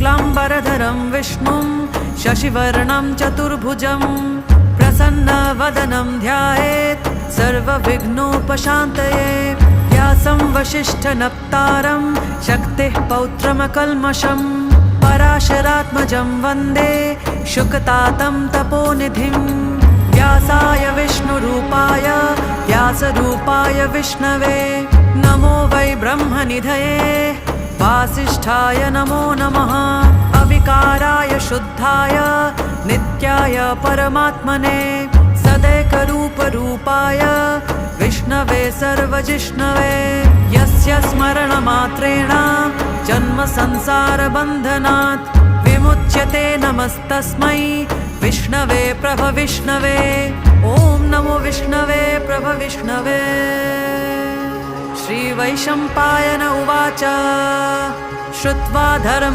शुक्लाम्बरधरं विष्णुं शशिवर्णं चतुर्भुजं प्रसन्नवदनं ध्यायेत् सर्वविघ्नोपशान्तये। व्यासं वसिष्ठनप्तारं शक्तिः पौत्रमकल्मषं पराशरात्मजं वन्दे शुकतातं तपोनिधिं। व्यासाय विष्णुरूपाय व्यासरूपाय विष्णवे नमो वै ब्रह्मनिधये वासिष्ठाय नमो नमः। अविकाराय शुद्धाय नित्याय परमात्मने सदैकरूपरूपाय विष्णवे सर्वजिष्णवे। यस्य स्मरणमात्रेण जन्मसंसारबन्धनात् विमुच्यते नमस्तस्मै विष्णवे प्रभविष्णवे। ॐ नमो विष्णवे प्रभविष्णवे। श्रीवैशम्पायन उवाच श्रुत्वा धर्म